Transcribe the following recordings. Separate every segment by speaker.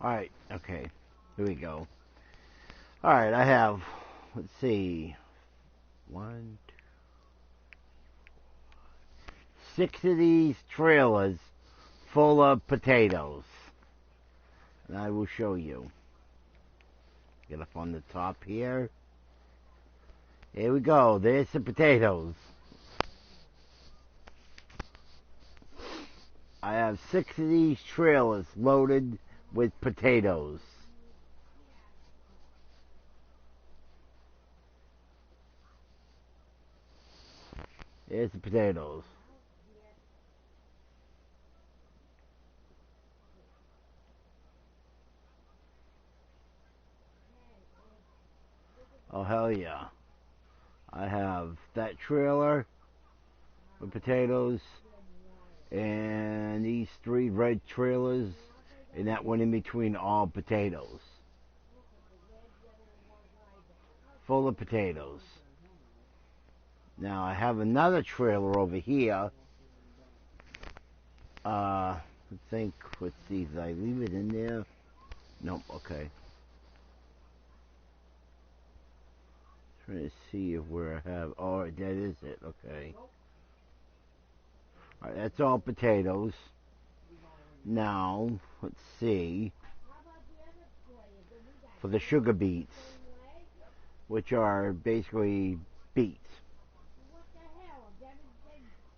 Speaker 1: Alright, okay. Here we go. Alright, I have, let's see, 6 of these trailers full of potatoes. And I will show you. Get up on the top here. Here we go. There's the potatoes. I have 6 of these trailers loaded with potatoes. Here's the potatoes. Oh, hell yeah. I have that trailer with potatoes and these 3 red trailers and that one in between, all potatoes. Full of potatoes. Now I have another trailer over here. I think, let's see, did I leave it in there? Nope, okay. Trying to see where I have, oh, that is it, okay. Alright, that's all potatoes. Now, let's see, for the sugar beets, which are basically beets.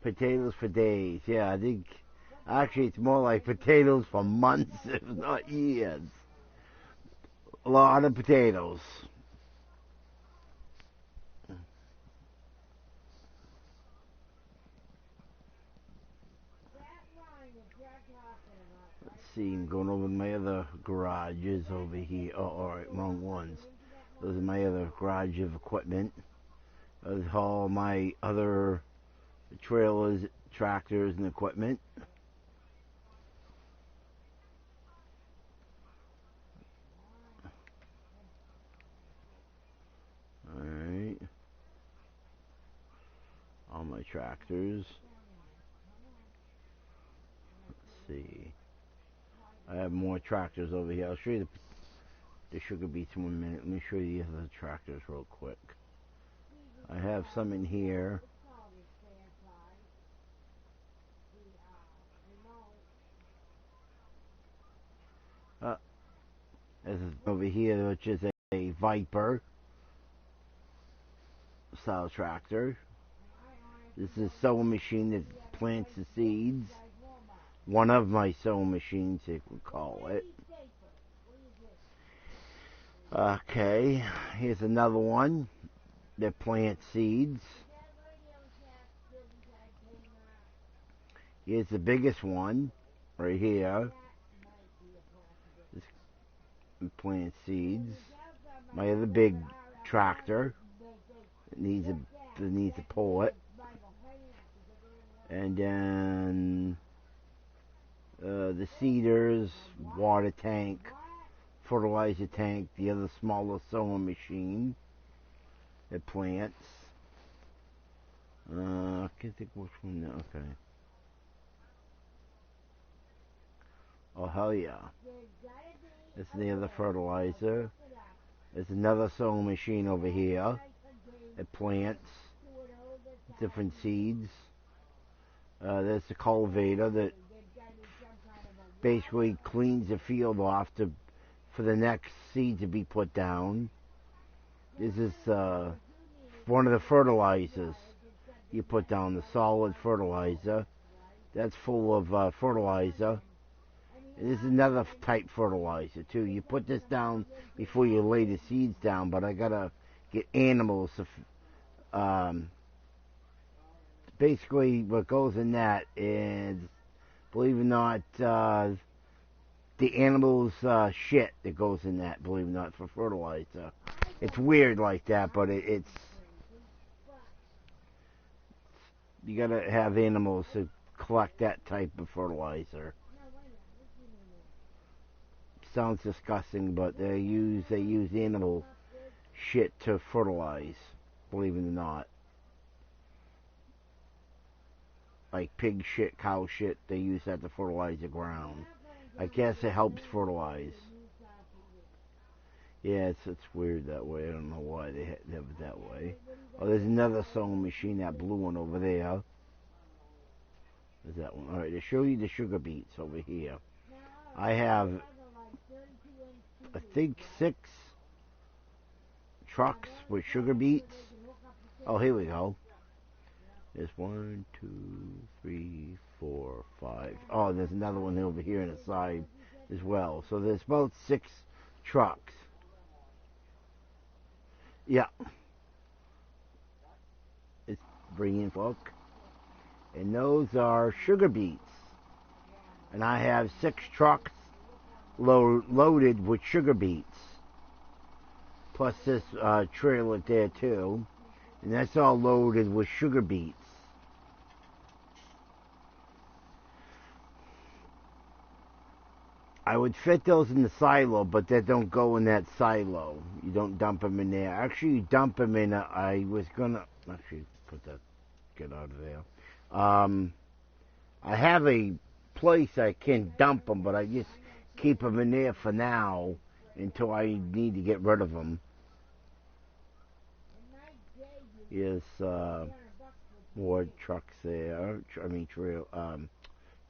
Speaker 1: Potatoes for days, yeah, I think, actually it's more like potatoes for months, if not years. A lot of potatoes. Let's see, I'm going over my other garages over here. Oh, alright, wrong ones. Those are my other garage of equipment. Those are all my other trailers, tractors, and equipment. Alright. All my tractors. Let's see. I have more tractors over here. I'll show you the sugar beets in 1 minute. Let me show you the other tractors real quick. I have some in here. This is over here, which is a Viper style tractor. This is a sowing machine that plants the seeds. One of my sowing machines, you could call it. Okay, here's another one that plants seeds. Here's the biggest one, right here. This plants seeds. My other big tractor that needs a pullet. And then the seeders, water tank, fertilizer tank, the other smaller sowing machine that plants. I can't think which one now. Okay. Oh, hell yeah. This is the other fertilizer. There's another sowing machine over here that plants different seeds. There's a cultivator that basically cleans the field off for the next seed to be put down. This is one of the fertilizers you put down, the solid fertilizer. That's full of fertilizer. And this is another type fertilizer too. You put this down before you lay the seeds down, but I gotta get animals to, basically what goes in that is, believe it or not, the animals' shit that goes in that, believe it or not, for fertilizer. It's weird like that, but it's, you gotta have animals to collect that type of fertilizer. Sounds disgusting, but they use animal shit to fertilize, believe it or not. Like pig shit, cow shit, they use that to fertilize the ground. I guess it helps fertilize. Yeah, it's weird that way. I don't know why they have it that way. Oh, there's another sewing machine, that blue one over there. There's that one. Alright, to show you the sugar beets over here. I have, I think, 6 trucks with sugar beets. Oh, here we go. There's 1, 2, 3, 4, 5. Oh, there's another one over here on the side as well. So there's about 6 trucks. Yeah. It's bringing folk. And those are sugar beets. And I have 6 trucks loaded with sugar beets. Plus this trailer there too. And that's all loaded with sugar beets. I would fit those in the silo, but they don't go in that silo. You don't dump them in there. Actually, you dump them in I was gonna... Actually, put that... Get out of there. I have a place I can dump them, but I just keep them in there for now until I need to get rid of them. Yes, more trucks there. I mean,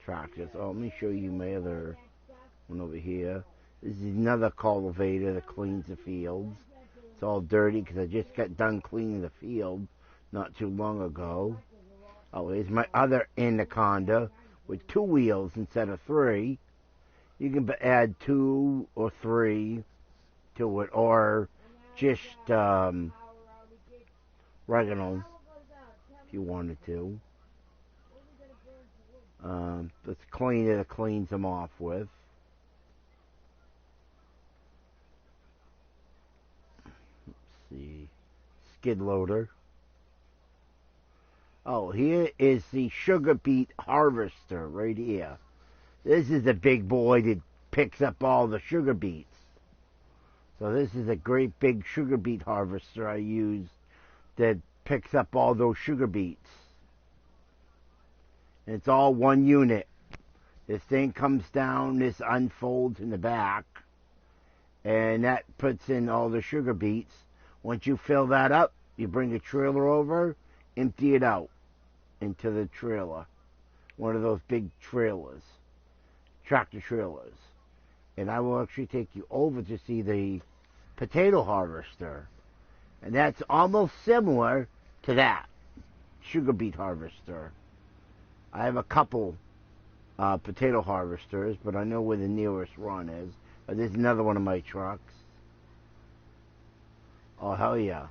Speaker 1: tractors. Oh, let me show you my other one over here. This is another cultivator that cleans the fields. It's all dirty because I just got done cleaning the field not too long ago. Oh, here's my other Anaconda with 2 wheels instead of 3. You can add 2 or 3 to it, or just regular if you wanted to. Let's clean it. It cleans them off with. Let's see, skid loader. Oh, here is the sugar beet harvester right here. This is the big boy that picks up all the sugar beets. So this is a great big sugar beet harvester I use that picks up all those sugar beets. And it's all one unit. This thing comes down, this unfolds in the back, and that puts in all the sugar beets. Once you fill that up, you bring the trailer over, empty it out into the trailer. One of those big trailers, tractor trailers. And I will actually take you over to see the potato harvester. And that's almost similar to that sugar beet harvester. I have a couple potato harvesters, but I know where the nearest one is. There's another one of my trucks. Oh, hell yeah.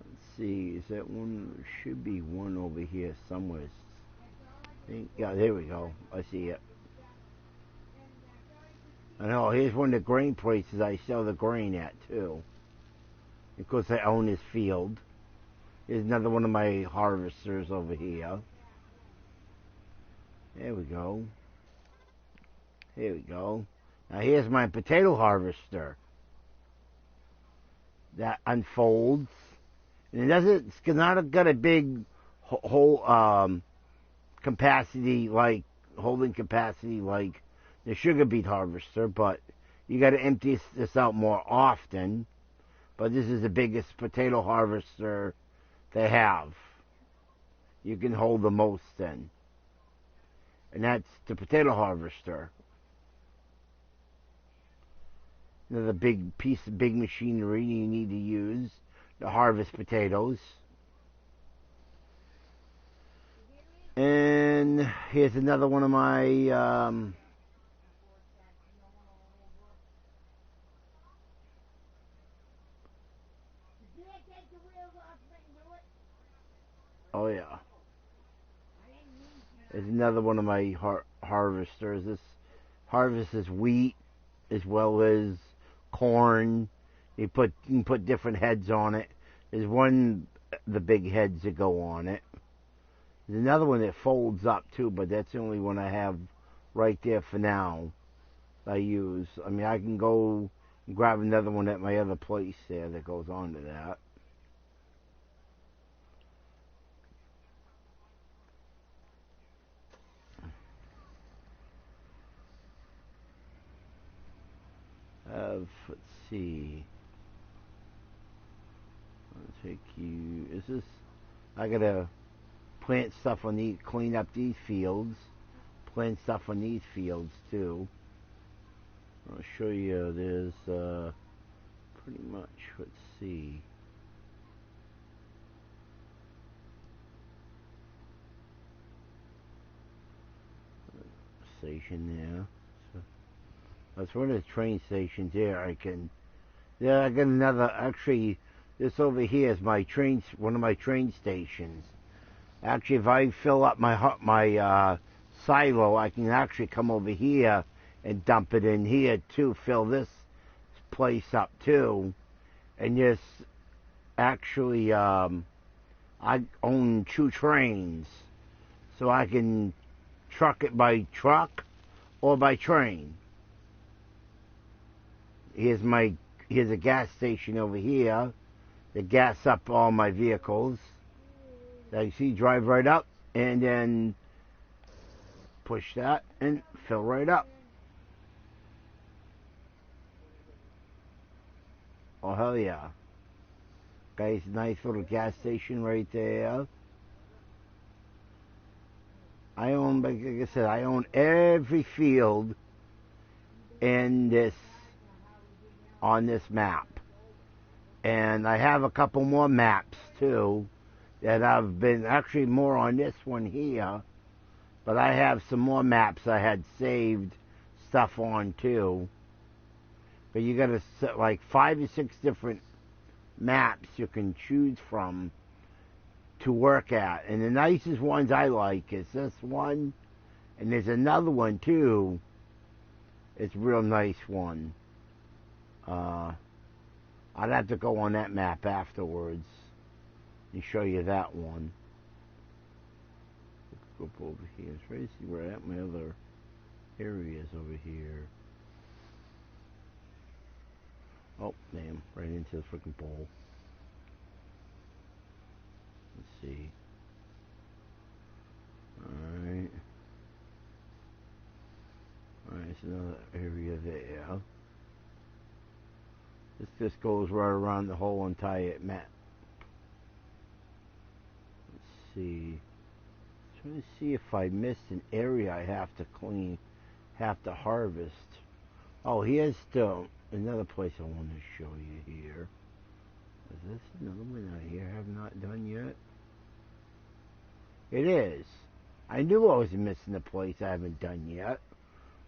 Speaker 1: Let's see, is that one? There should be one over here somewhere. Yeah, there we go. I see it. I know, here's one of the grain places I sell the grain at, too. Because I own this field. Here's another one of my harvesters over here. There we go. Here we go. Now here's my potato harvester. That unfolds. And it doesn't, it's not got a big whole capacity like, holding capacity like the sugar beet harvester, but you got to empty this out more often. But this is the biggest potato harvester they have. You can hold the most in. And that's the potato harvester. Another big piece of big machinery you need to use to harvest potatoes. then here's another one of my oh yeah, there's another one of my harvesters. This harvests wheat as well as corn. You can put different heads on it. There's one, the big heads that go on it. There's another one that folds up too, but that's the only one I have right there for now. I use. I mean, I can go grab another one at my other place there that goes on to that. Let's see. I'll take you. Is this? I gotta plant stuff on these, clean up these fields, plant stuff on these fields too. I'll show you. There's pretty much. Let's see. Station there. So that's one of the train stations there. I got another. Actually, this over here is my train. One of my train stations. Actually, if I fill up my silo, I can actually come over here and dump it in here too. Fill this place up too, and just actually, I own 2 trains, so I can truck it by truck or by train. Here's a gas station over here to gas up all my vehicles. As you see, drive right up and then push that and fill right up. Oh hell yeah. Guys, nice little gas station right there. I own, like I said, I own every field in this, on this map. And I have a couple more maps too that I've been, actually more on this one here, but I have some more maps I had saved stuff on too. But you gotta set like 5 or 6 different maps you can choose from to work at. And the nicest ones I like is this one, and there's another one too. It's a real nice one. I'd have to go on that map afterwards and show you that one. Let's go up over here. Try to see where at my other areas over here. Oh, damn. Right into the freaking pole. Let's see. Alright. Alright, it's another area there. This just goes right around the whole entire map. Let's see. Trying to see if I missed an area I have to clean, have to harvest. Oh, here's still another place I want to show you here. Is this another one I here have not done yet? It is. I knew I was missing a place I haven't done yet.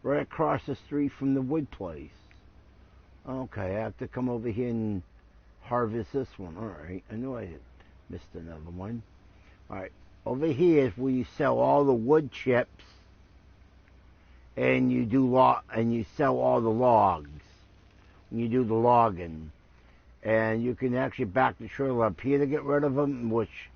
Speaker 1: Right across the street from the wood place. Okay, I have to come over here and harvest this one. Alright, I knew I had missed another one. Alright, over here is where you sell all the wood chips and you do and you sell all the logs. When you do the logging. And you can actually back the trailer up here to get rid of them, which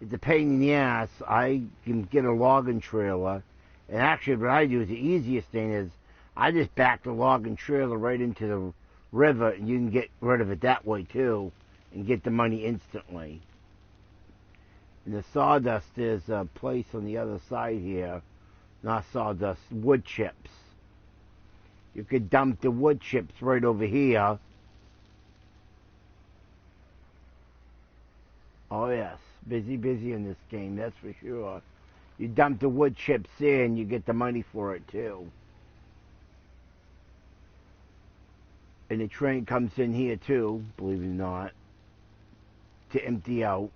Speaker 1: it's a pain in the ass. I can get a logging trailer. And actually what I do is the easiest thing is I just back the logging trailer right into the river, and you can get rid of it that way too, and get the money instantly. And the sawdust, there's a place on the other side here, not sawdust, wood chips. You could dump the wood chips right over here. Oh yes, busy in this game, that's for sure. You dump the wood chips in, you get the money for it too. And the train comes in here too, believe it or not, to empty out.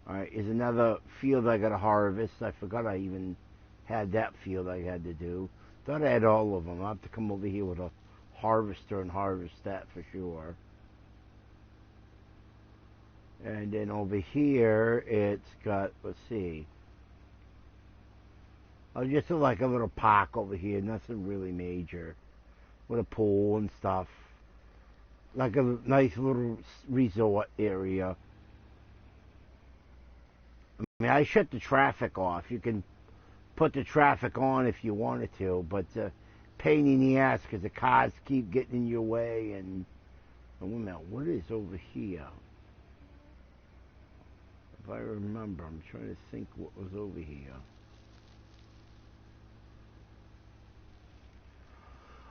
Speaker 1: Alright, is another field I gotta harvest. I forgot I even had that field I had to do. Thought I had all of them. I'll have to come over here with a harvester and harvest that for sure. And then over here, it's got, let's see. Oh, just like a little park over here. Nothing really major. With a pool and stuff. Like a nice little resort area. I mean, I shut the traffic off. You can put the traffic on if you wanted to, but pain in the ass because the cars keep getting in your way. And wait a minute, what is over here? If I remember, I'm trying to think what was over here.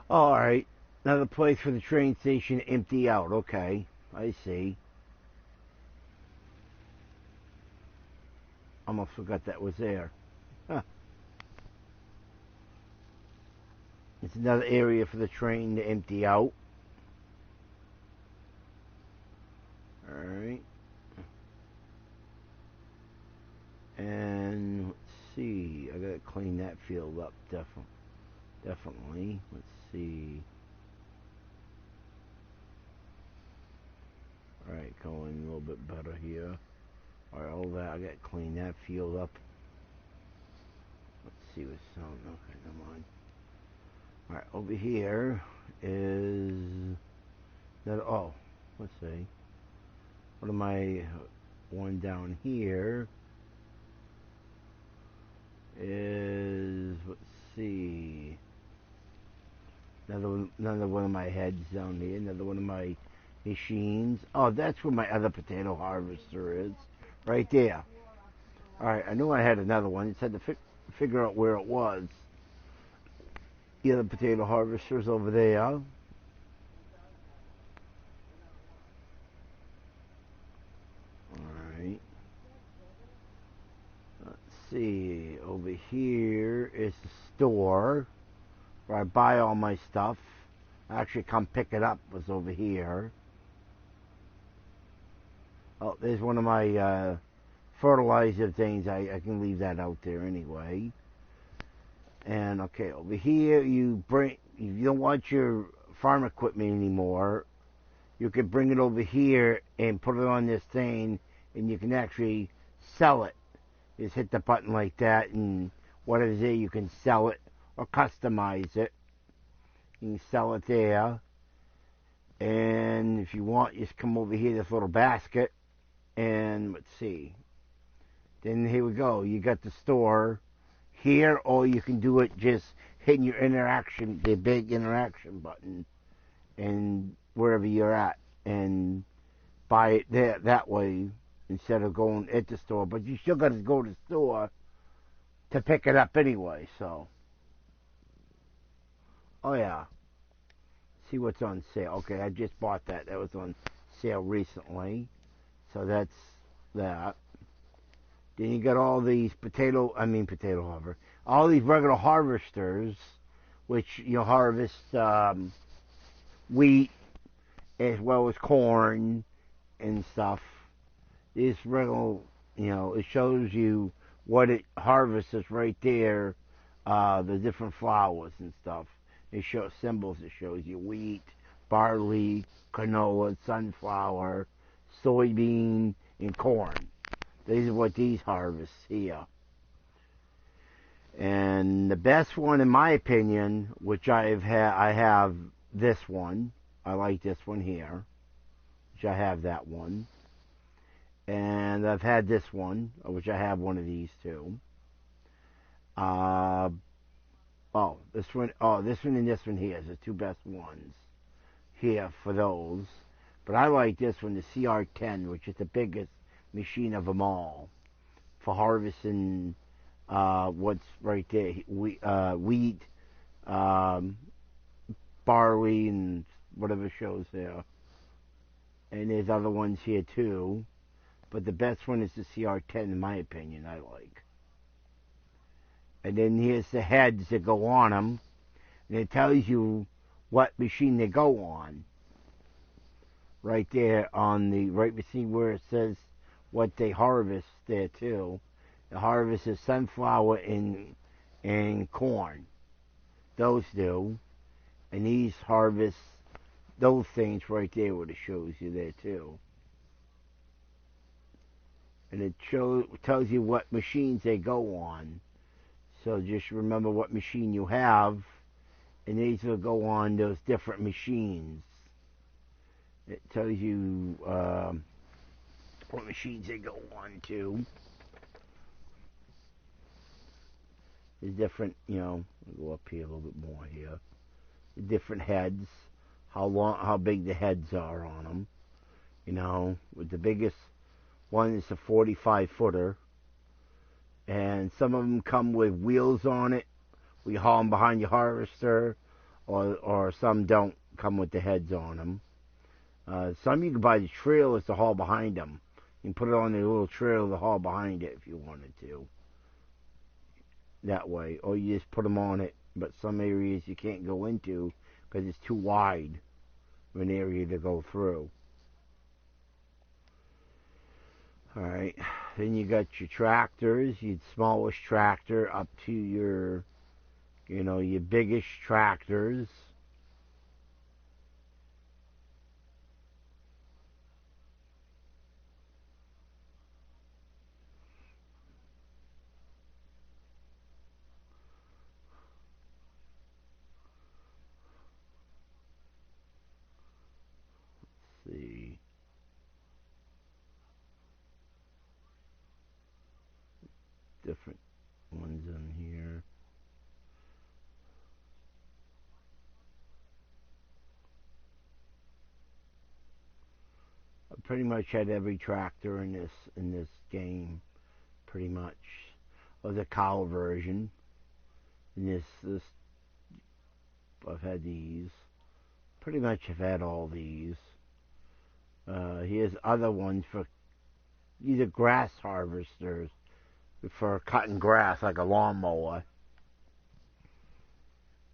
Speaker 1: Alright, another place for the train station to empty out. Okay, I see. Almost forgot that was there. Huh. It's another area for the train to empty out. Alright. And let's see. I gotta clean that field up, definitely. Let's see. Alright, going a little bit better here. Alright, all that, I gotta clean that field up. Let's see what's on. Okay, never mind. Alright, over here is that. Oh, let's see. What am I? One down here is, let's see. Another one of my heads down here. Another one of my machines. Oh, that's where my other potato harvester is. Right there. Alright, I knew I had another one. Just had to figure out where it was. The other potato harvester's over there. Alright. Let's see. Over here is the store where I buy all my stuff. I actually come pick it up. Was over here. Oh, there's one of my fertilizer things. I can leave that out there anyway. And okay, over here you bring. If you don't want your farm equipment anymore, you can bring it over here and put it on this thing, and you can actually sell it. Just hit the button like that, and whatever's there, you can sell it or customize it. You can sell it there. And if you want, you just come over here, this little basket, and let's see. Then here we go. You got the store here, or you can do it just hitting your interaction, the big interaction button, and wherever you're at, and buy it there that way instead of going at the store. But you still got to go to the store to pick it up anyway. So, oh yeah. See what's on sale. Okay, I just bought that. That was on sale recently. So that's that. Then you got all these potato harvester. All these regular harvesters, which you harvest wheat as well as corn and stuff. This regular, it shows you what it harvests right there, the different flowers and stuff. It shows symbols. It shows you wheat, barley, canola, sunflower, soybean, and corn. These are what these harvests here. And the best one, in my opinion, which I have this one. I like this one here, which I have that one. And I've had this one, which I have one of these too. This one and this one here is the two best ones here for those. But I like this one, the CR10, which is the biggest machine of them all for harvesting what's right there, wheat, barley, and whatever shows there. And there's other ones here too. But the best one is the CR10, in my opinion, I like. And then here's the heads that go on them. And it tells you what machine they go on. Right there on the right machine where it says what they harvest there too. The harvest is sunflower and corn. Those do. And these harvest those things right there what it shows you there too. And it tells you what machines they go on. So just remember what machine you have, and these will go on those different machines. It tells you what machines they go on to. There's different, I'll go up here a little bit more here. The different heads, how big the heads are on them. With the biggest one is a 45-footer, and some of them come with wheels on it. We haul them behind your harvester, or some don't come with the heads on them. Some you can buy the trailers to haul behind them. You can put it on the little trailer to haul behind it if you wanted to. That way, or you just put them on it. But some areas you can't go into because it's too wide of an area to go through. Alright, then you got your tractors, your smallest tractor up to your biggest tractors. Let's see. Different ones in here. I pretty much had every tractor in this game, pretty much. Or the cow version. In this I've had these. Pretty much I've had all these. Here's other ones for either grass harvesters for cutting grass like a lawnmower.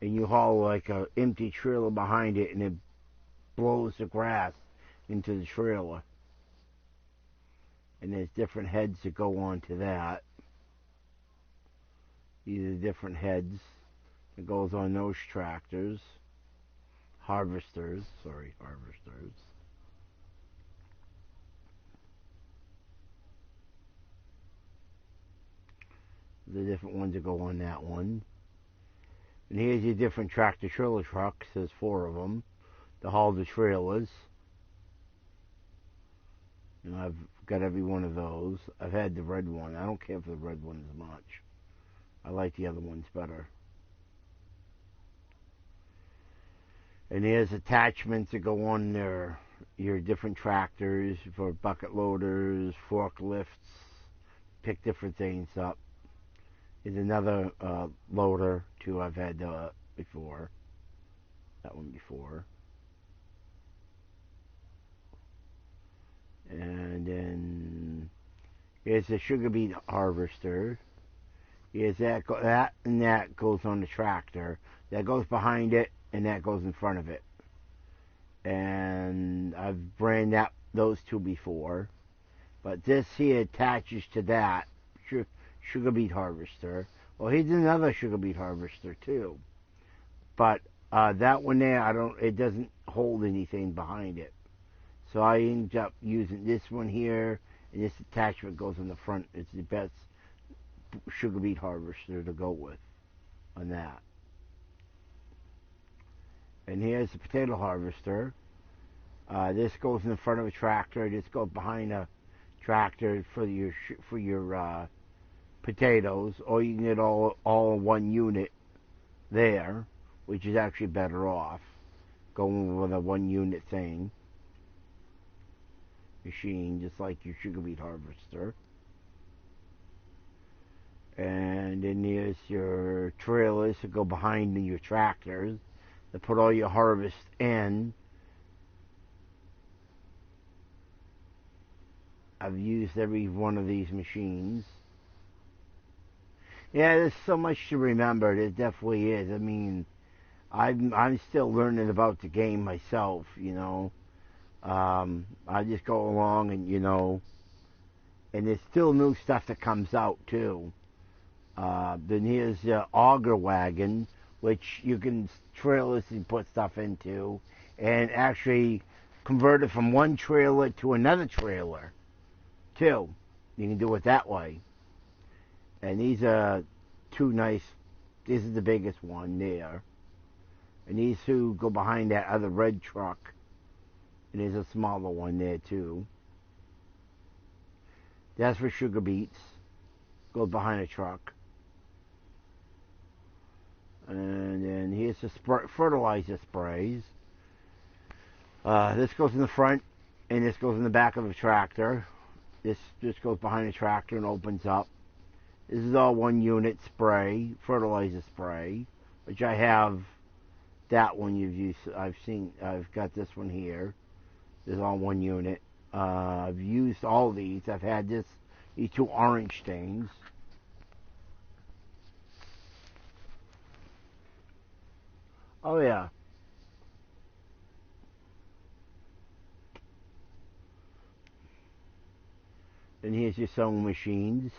Speaker 1: And you haul like an empty trailer behind it and it blows the grass into the trailer. And there's different heads that go on to that. These are different heads that goes on those tractors. Harvesters. The different ones that go on that one. And here's your different tractor trailer trucks. There's 4 of them to haul the trailers. I've got every one of those. I've had the red one. I don't care for the red one as much. I like the other ones better. And there's attachments that go on there. Your different tractors for bucket loaders, forklifts, pick different things up. There's another loader too. I've had before. That one before. And then here's the sugar beet harvester. Here's that and that goes on the tractor. That goes behind it, and that goes in front of it. And I've ran those 2 before. But this here attaches to that sugar beet harvester. Well, here's another sugar beet harvester too. But that one there, it doesn't hold anything behind it. So I end up using this one here, and this attachment goes in the front. It's the best sugar beet harvester to go with on that. And here's the potato harvester. This goes in the front of a tractor. This goes behind a tractor for your potatoes, or you can get all in one unit there, which is actually better off going with a 1 unit thing. Machine, just like your sugar beet harvester. And then there's your trailers that go behind your tractors that put all your harvest in. I've used every one of these machines. Yeah, there's so much to remember. There definitely is. I mean, I'm still learning about the game myself, I just go along and, And there's still new stuff that comes out too. Then here's the auger wagon, which you can trailers and put stuff into, and actually convert it from one trailer to another trailer too. You can do it that way. And these are two nice. This is the biggest one there, and these two go behind that other red truck. And there's a smaller one there too. That's for sugar beets. Goes behind a truck. And then here's the fertilizer sprays. This goes in the front, and this goes in the back of the tractor. This just goes behind the tractor and opens up. This is all one unit spray, fertilizer spray, which I have. That one you've used. I've got this one here. This is all one unit. I've used all these. I've had these two orange things. Oh yeah. And here's your sowing machines.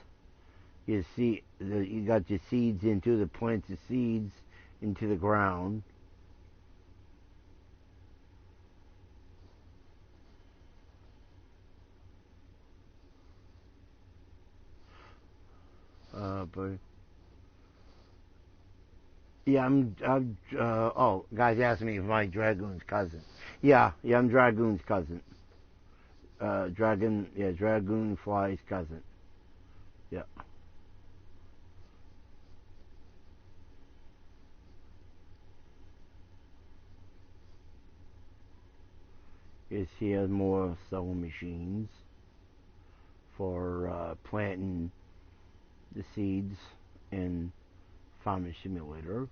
Speaker 1: You see, you got your seeds into the plant the seeds into the ground. But yeah, oh, guys asked me if my Dragoon's cousin. Yeah, I'm Dragoon's cousin. Dragoonfly's cousin. Yeah. Here's more sewing machines for planting the seeds in Farming Simulator.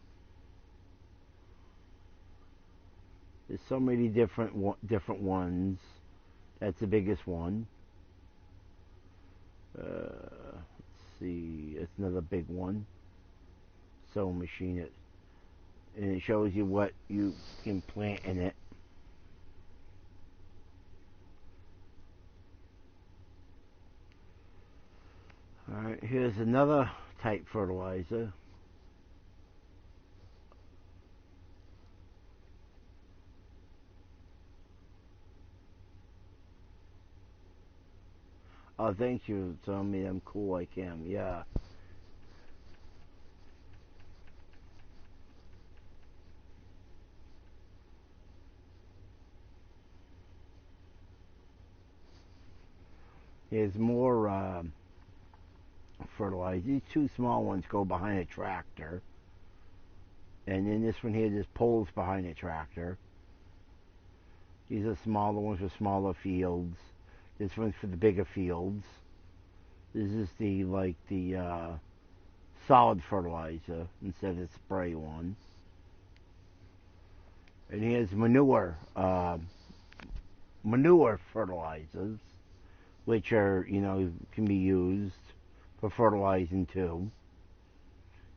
Speaker 1: There's so many different ones. That's the biggest one. Let's see, it's another big one. Sewing machine, and it shows you what you can plant in it. Alright, here's another type fertilizer. Oh, thank you for telling me I'm cool like him. Yeah. Here's more fertilizer. These two small ones go behind a tractor. And then this one here just pulls behind a tractor. These are smaller ones for smaller fields. This one's for the bigger fields. This is the solid fertilizer instead of the spray one. And here's manure fertilizers, which are, can be used for fertilizing too,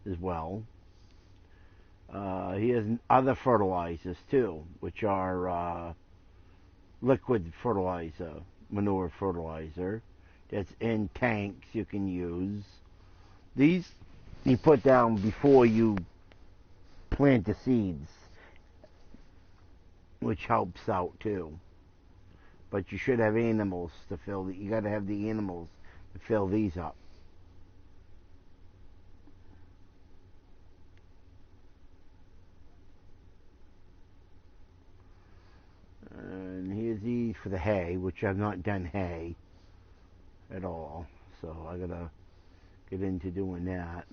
Speaker 1: as well. Here's other fertilizers too, which are liquid fertilizer, manure fertilizer. That's in tanks you can use. These you put down before you plant the seeds, which helps out too. But you should have animals to fill you got to have the animals to fill these up. And here's these for the hay, which I've not done hay at all, so I gotta get into doing that.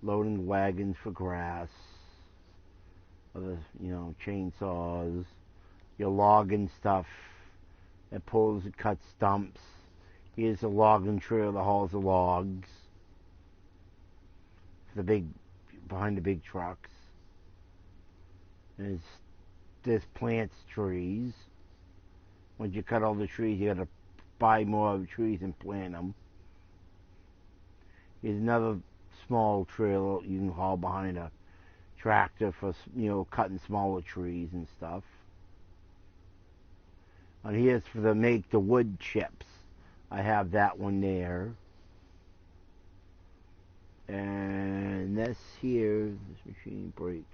Speaker 1: Loading wagons for grass, other, chainsaws, your logging stuff that pulls and cuts stumps. Here's a logging trailer that hauls the logs for behind the big trucks. And this plants trees. Once you cut all the trees, you gotta buy more trees and plant them. Here's another small trailer you can haul behind a tractor for, cutting smaller trees and stuff. And here's for make the wood chips, I have that one there. And this here, this machine breaks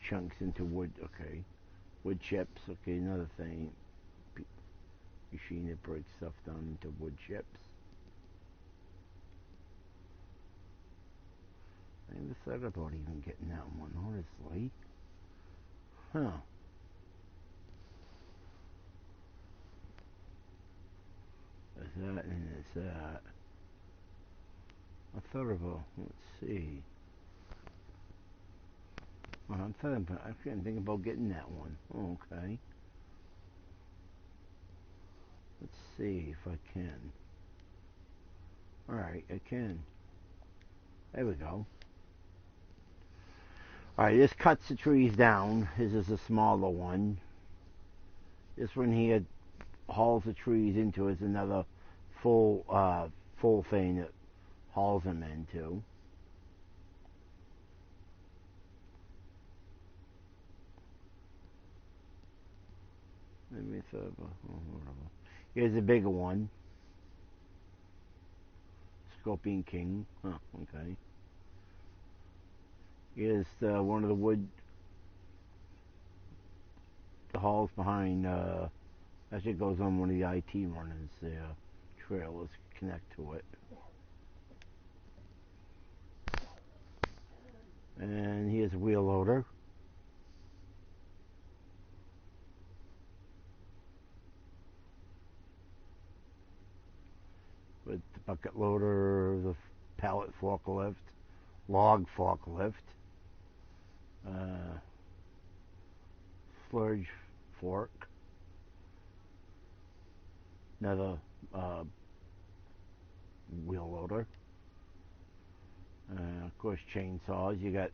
Speaker 1: chunks into wood. Okay. Wood chips. Okay, another thing. Machine that breaks stuff down into wood chips. I never thought about even getting that one, honestly. Huh. There's that and there's that. I thought about, let's see. Well, I couldn't think about getting that one. Oh, okay. Let's see if I can. Alright, I can. There we go. Alright, this cuts the trees down. This is a smaller one. This one here hauls the trees into is another full full thing that hauls them into. Let me here's a bigger one. Scorpion King. Huh, okay. Here's one of the wood hauls behind actually goes on one of the IT runners there. Trailers connect to it. And here's a wheel loader. With the bucket loader, the pallet forklift, log forklift, sludge fork, another wheel loader, of course chainsaws. You got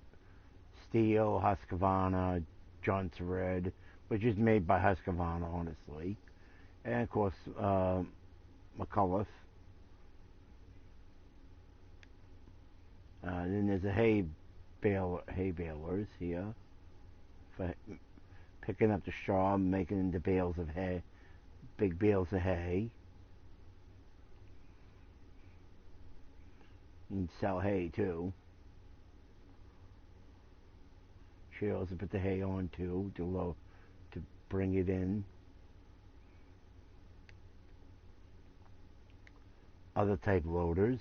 Speaker 1: Steel, Husqvarna, Johnson Red, which is made by Husqvarna, honestly, and of course McCullough. Then there's a hay balers here for picking up the straw and making into bales of hay, big bales of hay. You can sell hay too. Trails to put the hay on too to bring it in. Other type loaders.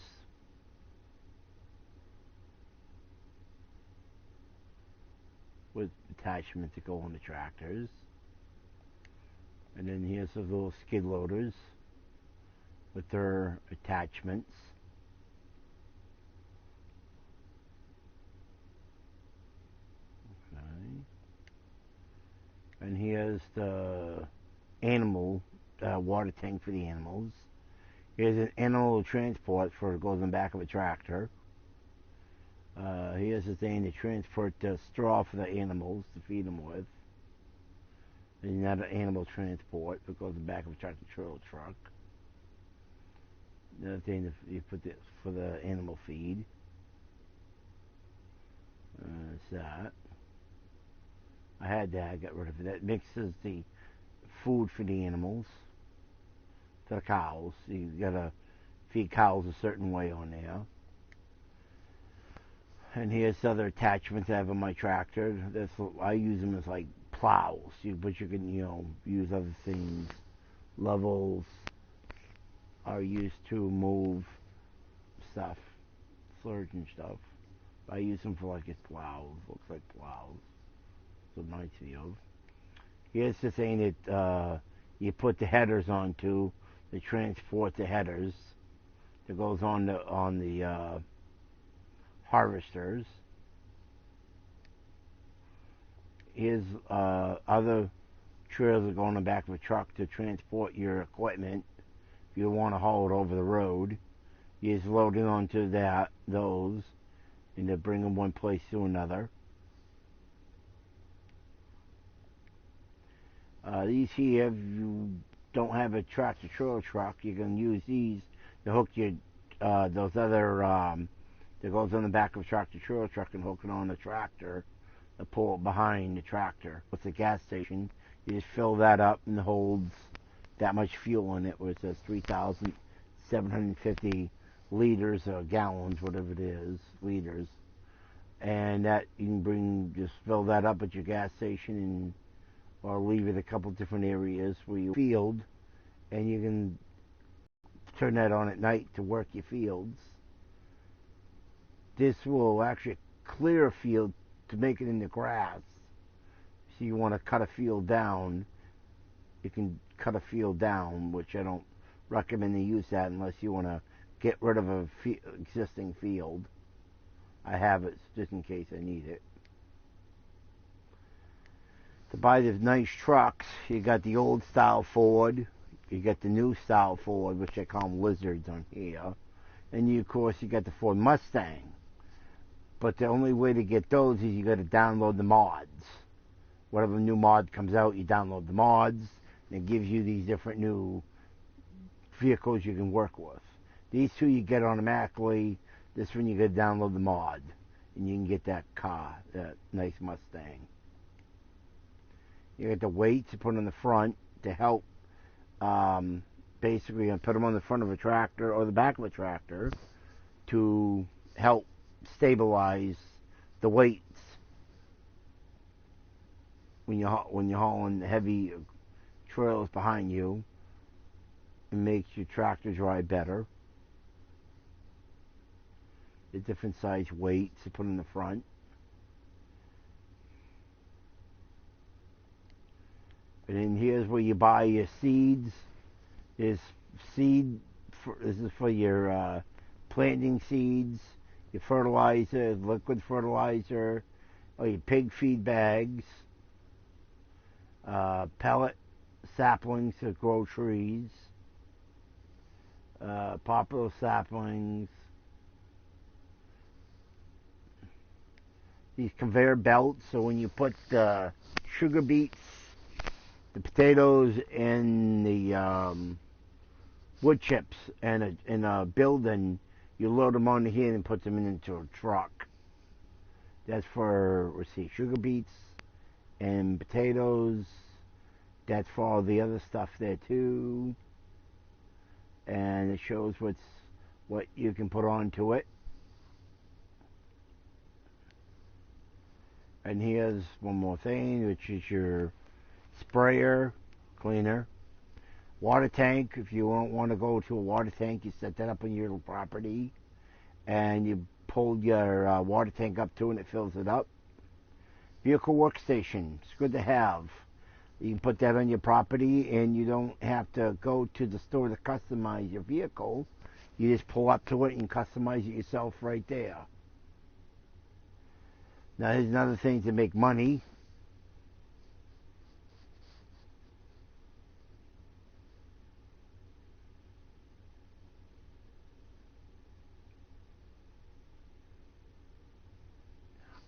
Speaker 1: With attachments that go on the tractors. And then here's the little skid loaders with their attachments. Okay. And here's the animal water tank for the animals. Here's an animal transport for it goes in the back of a tractor. Here's the thing to transport the straw for the animals to feed them with. And another animal transport that goes in the back of a tractor trailer truck. Another thing that you put this for the animal feed. That's that. I had that, I got rid of it. That mixes the food for the animals to the cows. You gotta feed cows a certain way on there. And here's other attachments I have on my tractor. I use them as like plows, but you can use other things. Levels are used to move stuff, sludge and stuff. I use them for like as plows. Looks like plows. So nice view. Here's the thing that you put the headers onto to transport the headers. That goes on the harvesters. Here's other trailers that go on the back of a truck to transport your equipment. If you want to haul it over the road, you just load it onto those, and to bring them one place to another. These here, if you don't have a tractor trailer truck, you can use these to hook your those other that goes on the back of a tractor trailer truck and hook it on the tractor to pull it behind the tractor. With the gas station, you just fill that up and it holds that much fuel in it, where it says 3,000 750 liters or gallons, whatever it is, liters. And that you can just fill that up at your gas station, and or leave it a couple different areas where you field, and you can turn that on at night to work your fields. This will actually clear a field to make it into grass. So you want to cut a field down, you can cut a field down, which I don't recommend to use that unless you want to get rid of a existing field. I have it just in case I need it. To buy the nice trucks, you got the old style Ford, you got the new style Ford, which I call them lizards on here, and you, of course, you got the Ford Mustang. But the only way to get those is you got to download the mods. Whatever new mod comes out, you download the mods, and it gives you these different new vehicles you can work with. These two you get automatically. This one you got to download the mod, and you can get that car, that nice Mustang. You get the weights to put on the front to help, basically, put them on the front of a tractor or the back of a tractor to help stabilize the weights when you're hauling heavy trailers behind you. It makes your tractors ride better. The different size weights to put in the front. And then here's where you buy your seeds. This is for your planting seeds, your fertilizer, liquid fertilizer, or your pig feed bags, pellet saplings to grow trees, poplar saplings, these conveyor belts, so when you put the sugar beets, the potatoes, and the wood chips in a building, you load them onto here and put them into a truck. That's for, let's see, sugar beets and potatoes. That's for all the other stuff there too. And it shows what you can put onto it. And here's one more thing, which is your sprayer cleaner. Water tank, if you don't want to go to a water tank, you set that up on your property, and you pull your water tank up to it and it fills it up. Vehicle workstation, it's good to have. You can put that on your property, and you don't have to go to the store to customize your vehicle. You just pull up to it and customize it yourself right there. Now here's another thing to make money.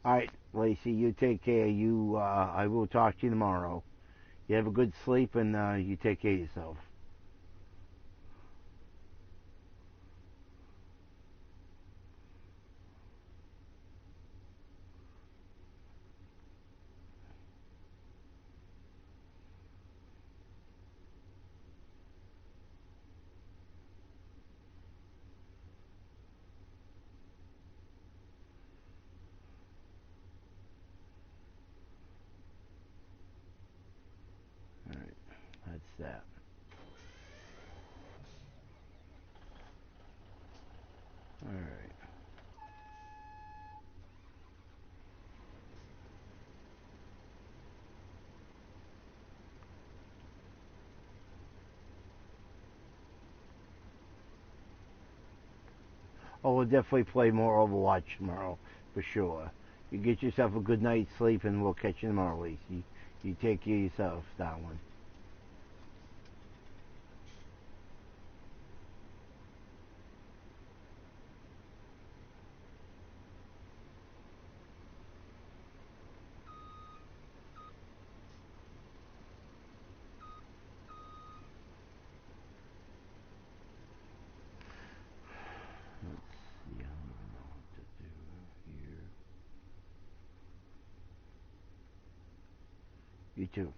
Speaker 1: Alright, Lacey, you take care. I will talk to you tomorrow. You have a good sleep, and you take care of yourself. Alright, that's that. Alright. Oh, we'll definitely play more Overwatch tomorrow, for sure. You get yourself a good night's sleep, and we'll catch you tomorrow, Lacey. You take care of yourself, darling. Let's see, I don't even know what to do here. You too.